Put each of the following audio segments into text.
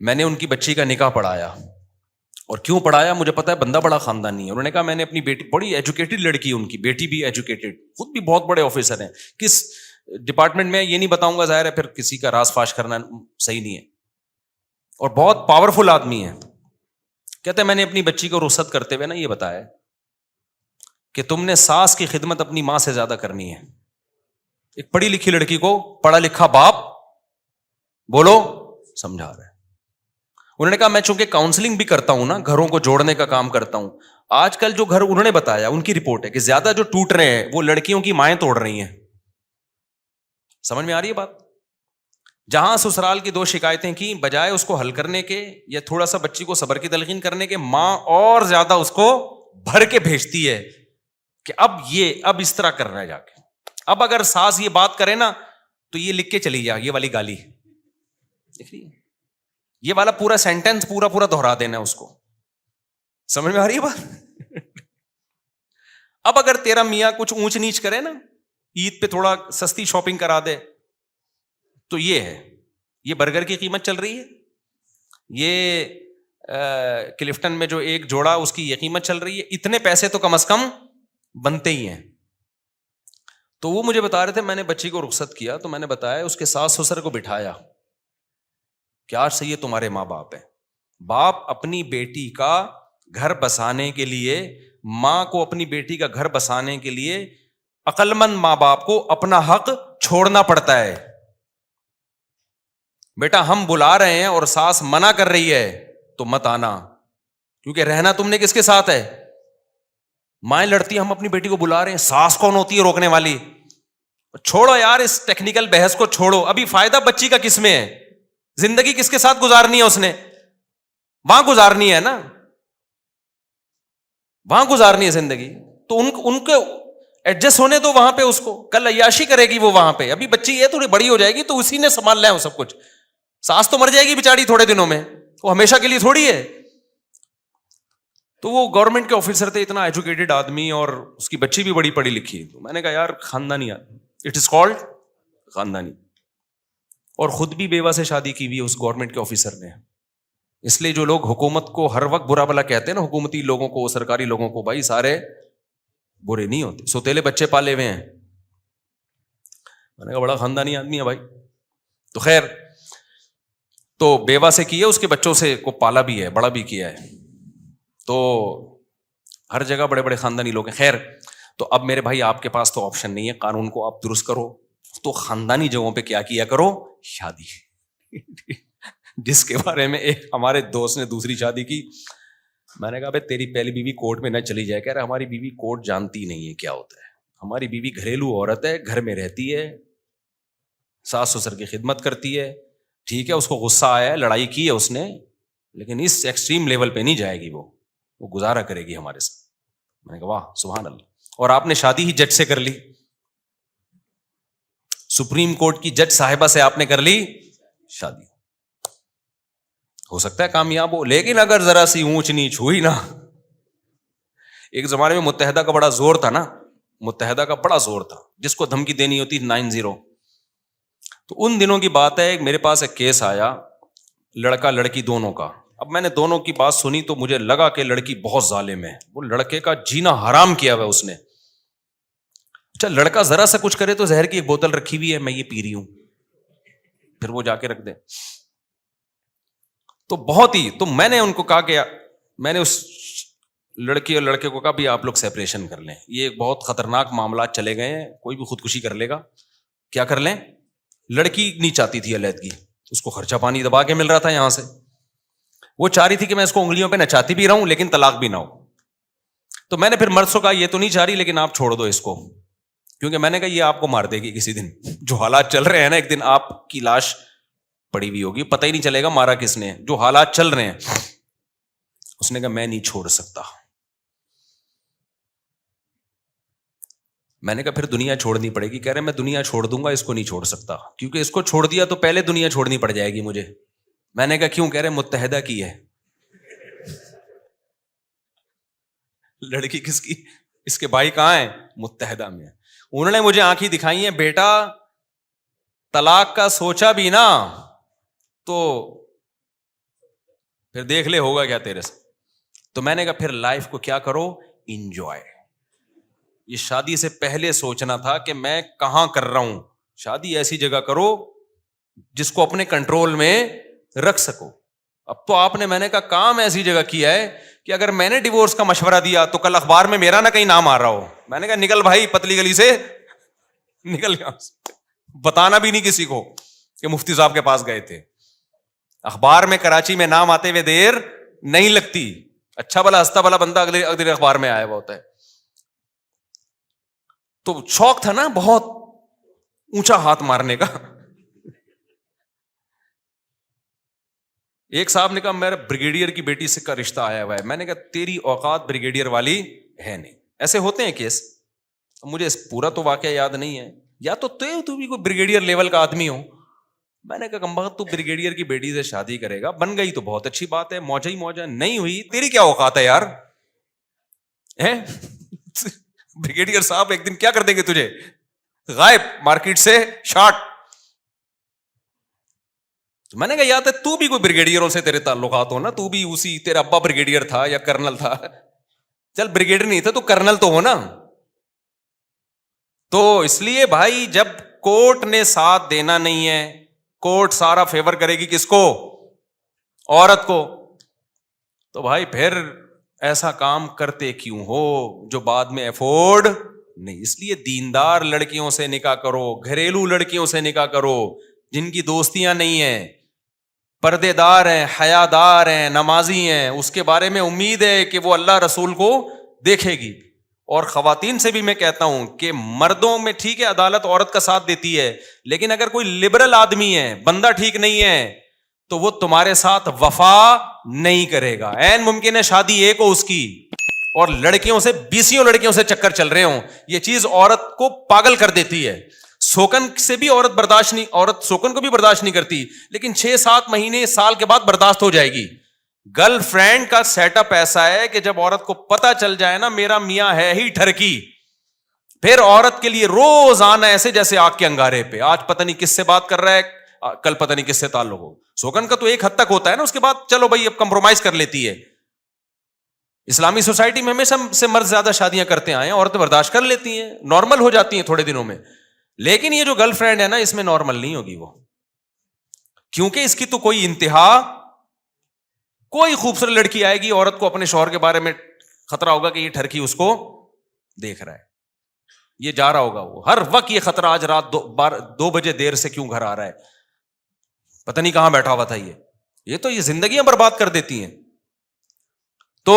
میں نے ان کی بچی کا نکاح پڑھایا. اور کیوں پڑھایا مجھے پتا ہے, بندہ بڑا خاندانی ہے. انہوں نے کہا میں نے اپنی بیٹی, بڑی ایجوکیٹڈ لڑکی, ان کی بیٹی بھی ایجوکیٹڈ, خود بھی بہت بڑے آفیسر ہیں, کس ڈپارٹمنٹ میں یہ نہیں بتاؤں گا, ظاہر ہے پھر کسی کا راز فاش کرنا صحیح نہیں ہے, اور بہت پاورفل آدمی ہے. کہتے ہیں میں نے اپنی بچی کو رخصت کرتے ہوئے نا یہ بتایا کہ تم نے ساس کی خدمت اپنی ماں سے زیادہ کرنی ہے. ایک پڑھی لکھی لڑکی کو پڑھا لکھا باپ بولو سمجھا رہا ہے. انہوں نے کہا میں چونکہ کاؤنسلنگ بھی کرتا ہوں نا, گھروں کو جوڑنے کا کام کرتا ہوں, آج کل جو گھر انہوں نے بتایا ان کی رپورٹ ہے کہ زیادہ جو ٹوٹ رہے ہیں وہ لڑکیوں کی مائیں توڑ رہی ہیں. سمجھ میں آ رہی ہے بات؟ جہاں سسرال کی 2 شکایتیں کی, بجائے اس کو حل کرنے کے یا تھوڑا سا بچی کو صبر کی تلقین کرنے کے, ماں اور زیادہ اس کو بھر کے بھیجتی ہے کہ اب اس طرح کرنا ہے جا کے. اب اگر ساس یہ بات کرے نا تو یہ لکھ کے چلی جا, یہ والی گالی دیکھ رہی ہے, یہ والا پورا سینٹینس پورا دہرا دینا ہے اس کو. سمجھ میں آ رہی ہے بات؟ اب اگر تیرا میاں کچھ اونچ نیچ کرے نا, عید پہ تھوڑا سستی شاپنگ کرا دے, تو یہ ہے, یہ برگر کی قیمت چل رہی ہے, یہ کلفٹن میں جو ایک جوڑا اس کی یہ قیمت چل رہی ہے, اتنے پیسے تو کم از کم بنتے ہی ہیں. تو وہ مجھے بتا رہے تھے, میں نے بچی کو رخصت کیا تو میں نے بتایا, اس کے ساس سسر کو بٹھایا کہ آج سے یہ تمہارے ماں باپ ہیں. باپ اپنی بیٹی کا گھر بسانے کے لیے, ماں کو اپنی بیٹی کا گھر بسانے کے لیے, عقل مند ماں باپ کو اپنا حق چھوڑنا پڑتا ہے. بیٹا ہم بلا رہے ہیں اور ساس منع کر رہی ہے تو مت آنا, کیونکہ رہنا تم نے کس کے ساتھ ہے؟ مائیں لڑتی ہم اپنی بیٹی کو بلا رہے ہیں, ساس کون ہوتی ہے روکنے والی؟ چھوڑو یار اس ٹیکنیکل بحث کو چھوڑو, ابھی فائدہ بچی کا کس میں ہے؟ زندگی کس کے ساتھ گزارنی ہے اس نے؟ وہاں گزارنی ہے نا, وہاں گزارنی ہے زندگی. تو ان کو ایڈجسٹ ہونے دو وہاں پہ, اس کو کل عیاشی کرے گی وہ وہاں پہ. ابھی بچی ہے تھوڑی بڑی ہو جائے گی تو اسی نے سنبھال لیا وہ سب کچھ. ساس تو مر جائے گی بیچاری تھوڑے دنوں میں, وہ ہمیشہ کے لیے تھوڑی ہے. تو وہ گورنمنٹ کے آفیسر تھے, اتنا ایجوکیٹڈ آدمی, اور اس کی بچی بھی بڑی پڑھی لکھی. تو میں نے کہا یار خاندانی آدمی, اٹ از کالڈ خاندانی. اور خود بھی بیوہ سے شادی کی ہوئی ہے اس گورنمنٹ کے آفیسر نے. اس لیے جو لوگ حکومت کو ہر وقت برا بلا کہتے ہیں نا, حکومتی لوگوں کو, سرکاری لوگوں کو, بھائی سارے برے نہیں ہوتے, سوتیلے بچے پالے ہوئے ہیں. میں نے کہا بڑا خاندانی آدمی ہے بھائی. تو خیر, تو بیوہ سے کی ہے, اس کے بچوں سے کو پالا بھی ہے, بڑا بھی کیا ہے. تو ہر جگہ بڑے بڑے خاندانی لوگ ہیں. خیر, تو اب میرے بھائی آپ کے پاس تو آپشن نہیں ہے, قانون کو آپ درست کرو. تو خاندانی جگہوں پہ کیا کیا کرو؟ شادی. جس کے بارے میں ایک ہمارے دوست نے دوسری شادی کی, میں نے کہا بھائی تیری پہلی بیوی کورٹ میں نہ چلی جائے. کہہ رہا ہماری بیوی کورٹ جانتی نہیں ہے کیا ہوتا ہے, ہماری بیوی گھریلو عورت ہے, گھر میں رہتی ہے, ساس سسر کی خدمت کرتی ہے. ٹھیک ہے, اس کو غصہ آیا ہے, لڑائی کی ہے اس نے, لیکن اس ایکسٹریم لیول پہ نہیں جائے گی, وہ گزارا کرے گی ہمارے ساتھ. میں نے کہا واہ سبحان اللہ. اور آپ نے شادی ہی جج سے کر لی, سپریم کورٹ کی جج صاحبہ سے آپ نے کر لی شادی. ہو سکتا ہے کامیاب ہو, لیکن اگر ذرا سی اونچ نیچ ہوئی نا. ایک زمانے میں متحدہ کا بڑا زور تھا نا, متحدہ کا بڑا زور تھا, جس کو دھمکی دینی ہوتی 90. تو ان دنوں کی بات ہے, میرے پاس ایک کیس آیا لڑکا لڑکی دونوں کا. اب میں نے دونوں کی بات سنی تو مجھے لگا کہ لڑکی بہت ظالم ہے, وہ لڑکے کا جینا حرام کیا ہوا اس نے. اچھا لڑکا ذرا سا کچھ کرے تو زہر کی ایک بوتل رکھی ہوئی ہے, میں یہ پی رہی ہوں, پھر وہ جا کے رکھ دے. تو بہت ہی, تو میں نے ان کو کہا کہ میں نے اس لڑکی اور لڑکے کو کہا بھی آپ لوگ سیپریشن کر لیں, یہ ایک بہت خطرناک معاملات چلے گئے ہیں, کوئی بھی خودکشی کر لے گا. کیا کر لیں؟ لڑکی نہیں چاہتی تھی علیحدگی, اس کو خرچہ پانی دبا کے مل رہا تھا یہاں سے. وہ چاہ رہی تھی کہ میں اس کو انگلیوں پہ نچاتی بھی رہوں لیکن طلاق بھی نہ ہو. تو میں نے پھر مرد سے کہا یہ تو نہیں چاہ رہی لیکن آپ چھوڑ دو اس کو, کیونکہ میں نے کہا یہ آپ کو مار دے گی کسی دن. جو حالات چل رہے ہیں نا, ایک دن آپ کی لاش پڑی ہوئی ہوگی, پتہ ہی نہیں چلے گا مارا کس نے. جو حالات چل رہے ہیں. اس نے کہا میں نہیں چھوڑ سکتا. میں نے کہا پھر دنیا چھوڑنی پڑے گی. کہہ رہے میں دنیا چھوڑ دوں گا, اس کو نہیں چھوڑ سکتا, کیونکہ اس کو چھوڑ دیا تو پہلے دنیا چھوڑنی پڑ جائے گی مجھے. میں نے کہا کیوں؟ کہہ رہے متحدہ کی ہے. لڑکی کس کی؟ اس کے بھائی کہاں ہیں؟ متحدہ میں. انہوں نے مجھے آنکھیں دکھائی ہیں, بیٹا طلاق کا سوچا بھی نا تو پھر دیکھ لے ہوگا کیا تیرے سے. تو میں نے کہا پھر لائف کو کیا کرو, انجوائے. یہ شادی سے پہلے سوچنا تھا کہ میں کہاں کر رہا ہوں. شادی ایسی جگہ کرو جس کو اپنے کنٹرول میں رکھ سکو. اب تو آپ نے, میں نے کہا کام ایسی جگہ کیا ہے کہ اگر میں نے ڈیورس کا مشورہ دیا تو کل اخبار میں میرا نہ کہیں نام آ رہا ہو. میں نے کہا نکل بھائی پتلی گلی سے نکل گیا, بتانا بھی نہیں کسی کو کہ مفتی صاحب کے پاس گئے تھے. اخبار میں کراچی میں نام آتے ہوئے دیر نہیں لگتی. اچھا بلا ہستا بلا بندہ اگلے اخبار میں آیا ہوا ہوتا ہے. تو شوق تھا نا بہت اونچا ہاتھ مارنے کا. ایک صاحب نے کہا میرا بریگیڈیئر کی بیٹی سے کا رشتہ آیا ہوا ہے. میں نے کہا تیری اوقات بریگیڈیئر والی ہے نہیں. ایسے ہوتے ہیں کیس, مجھے پورا تو واقعہ یاد نہیں ہے, یا تو بھی کوئی بریگیڈیئر لیول کا آدمی ہو. میں نے کہا کمبخت تو بریگیڈیئر کی بیٹی سے شادی کرے گا, بن گئی تو بہت اچھی بات ہے, موجہ ہی موجہ, نہیں ہوئی تیری کیا اوقات ہے یار. بریگیڈیئر صاحب ایک دن کیا کر دیں گے تجھے, غائب, مارکیٹ سے شارٹ. میں نے کہا یا تو بھی کوئی بریگیڈیئروں سے تیرے تعلقات ہو نا, تو بھی اسی, تیرا ابا بریگیڈیئر تھا یا کرنل تھا, چل بریگیڈیئر نہیں تھا تو کرنل تو ہو نا. تو اس لیے بھائی جب کورٹ نے ساتھ دینا نہیں ہے, کورٹ سارا فیور کرے گی کس کو, عورت کو, تو بھائی پھر ایسا کام کرتے کیوں ہو جو بعد میں افورڈ نہیں. اس لیے دیندار لڑکیوں سے نکاح کرو, گھریلو لڑکیوں سے نکاح کرو جن کی دوستیاں نہیں ہیں, پردے دار ہیں, حیا دار ہیں, نمازی ہیں, اس کے بارے میں امید ہے کہ وہ اللہ رسول کو دیکھے گی. اور خواتین سے بھی میں کہتا ہوں کہ مردوں میں ٹھیک ہے عدالت عورت کا ساتھ دیتی ہے, لیکن اگر کوئی لبرل آدمی ہے, بندہ ٹھیک نہیں ہے, تو وہ تمہارے ساتھ وفا نہیں کرے گا. عین ممکن ہے شادی ایک ہو اس کی اور لڑکیوں سے 20 لڑکیوں سے چکر چل رہے ہوں. یہ چیز عورت کو پاگل کر دیتی ہے. سوکن سے بھی عورت برداشت نہیں, عورت سوکن کو بھی برداشت نہیں کرتی, لیکن 6-7 مہینے سال کے بعد برداشت ہو جائے گی. گرل فرینڈ کا سیٹ اپ ایسا ہے کہ جب عورت کو پتا چل جائے نا میرا میاں ہے ہی ٹھرکی, پھر عورت کے لیے روزانہ ایسے جیسے آگ کے انگارے پہ, آج پتہ نہیں کس سے بات کر رہا ہے, کل پتہ نہیں کس سے تعلق ہو. سوکن کا تو ایک حد تک ہوتا ہے نا, اس کے بعد چلو بھائی اب کمپرومائز کر لیتی ہے. اسلامی سوسائٹی میں ہمیشہ سے مرد زیادہ شادیاں کرتے آئے ہیں, عورتیں برداشت کر لیتی ہیں, نارمل ہو جاتی ہیں تھوڑے دنوں میں. لیکن یہ جو گرل فرینڈ ہے نا اس میں نارمل نہیں ہوگی وہ, کیونکہ اس کی تو کوئی انتہا, کوئی خوبصورت لڑکی آئے گی, عورت کو اپنے شوہر کے بارے میں خطرہ ہوگا کہ یہ ٹھرکی اس کو دیکھ رہا ہے, یہ جا رہا ہوگا, وہ ہر وقت یہ خطرہ, آج رات 2 بجے دیر سے کیوں گھر آ رہا ہے, پتہ نہیں کہاں بیٹھا ہوا تھا. یہ تو یہ زندگیاں برباد کر دیتی ہیں. تو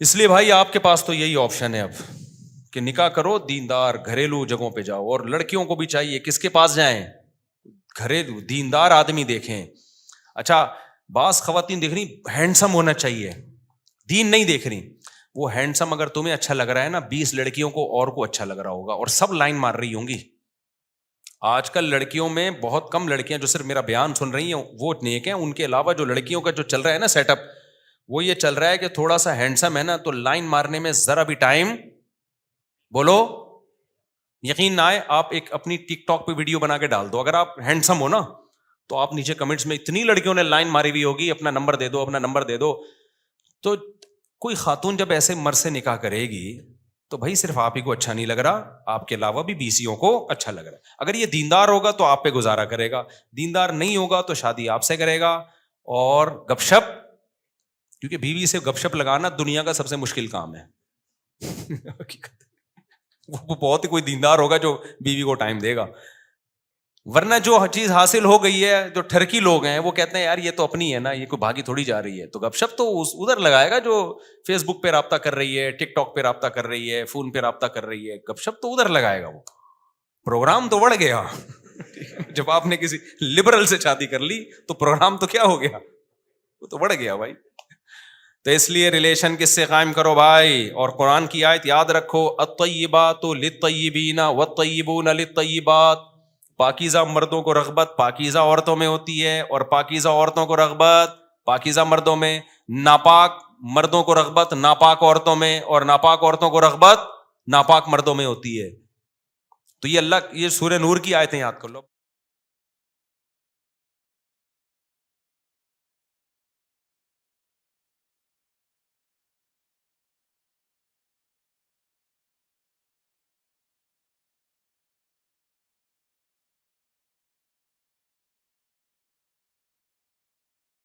اس لیے بھائی آپ کے پاس تو یہی آپشن ہے اب کہ نکاح کرو, دیندار گھریلو جگہوں پہ جاؤ. اور لڑکیوں کو بھی چاہیے کس کے پاس جائیں, گھریلو دیندار آدمی دیکھیں. اچھا بعض خواتین دیکھ رہی ہینڈسم ہونا چاہیے, دین نہیں دیکھ رہی. وہ ہینڈسم اگر تمہیں اچھا لگ رہا ہے نا, 20 لڑکیوں کو اور کو اچھا لگ رہا ہوگا, اور سب لائن مار رہی ہوں گی. آج کل لڑکیوں میں بہت کم لڑکیاں جو صرف میرا بیان سن رہی ہیں وہ نیک ہیں, ان کے علاوہ جو لڑکیوں کا جو چل رہا ہے نا سیٹ اپ, وہ یہ چل رہا ہے کہ تھوڑا سا ہینڈسم ہے نا تو لائن مارنے میں ذرا بھی ٹائم, بولو یقین نہ آئے, آپ ایک اپنی ٹک ٹاک پہ ویڈیو بنا کے ڈال دو, اگر آپ ہینڈسم ہو نا تو آپ نیچے کمنٹس میں اتنی لڑکیوں نے لائن ماری ہوئی ہوگی, اپنا نمبر دے دو, اپنا نمبر دے دو. تو کوئی خاتون جب ایسے مرد سے نکاح کرے گی تو بھائی صرف آپ ہی کو اچھا نہیں لگ رہا, آپ کے علاوہ بھی 20 کو اچھا لگ رہا ہے. اگر یہ دیندار ہوگا تو آپ پہ گزارا کرے گا, دیندار نہیں ہوگا تو شادی آپ سے کرے گا. اور گپ شپ, کیونکہ بیوی سے گپ شپ لگانا دنیا کا سب سے مشکل کام ہے. وہ بہت ہی کوئی دیندار ہوگا جو بیوی کو ٹائم دے گا, ورنہ جو چیز حاصل ہو گئی ہے, جو ٹھرکی لوگ ہیں وہ کہتے ہیں یار یہ تو اپنی ہے نا, یہ کوئی بھاگی تھوڑی جا رہی ہے. تو گپ شپ تو ادھر لگائے گا جو فیس بک پہ رابطہ کر رہی ہے, ٹک ٹاک پہ رابطہ کر رہی ہے, فون پہ رابطہ کر رہی ہے, گپ شپ تو ادھر لگائے گا. وہ پروگرام تو بڑھ گیا. جب آپ نے کسی لبرل سے شادی کر لی تو پروگرام تو کیا ہو گیا, وہ تو بڑھ گیا بھائی. تو اس لیے ریلیشن کس سے قائم کرو بھائی, اور قرآن کی آیت یاد رکھو, الطیبات للطیبین والطیبون للطیبات. پاکیزہ مردوں کو رغبت پاکیزہ عورتوں میں ہوتی ہے, اور پاکیزہ عورتوں کو رغبت پاکیزہ مردوں میں. ناپاک مردوں کو رغبت ناپاک عورتوں میں, اور ناپاک عورتوں کو رغبت ناپاک مردوں میں ہوتی ہے. تو یہ اللہ, یہ سورہ نور کی آیتیں یاد کر لو.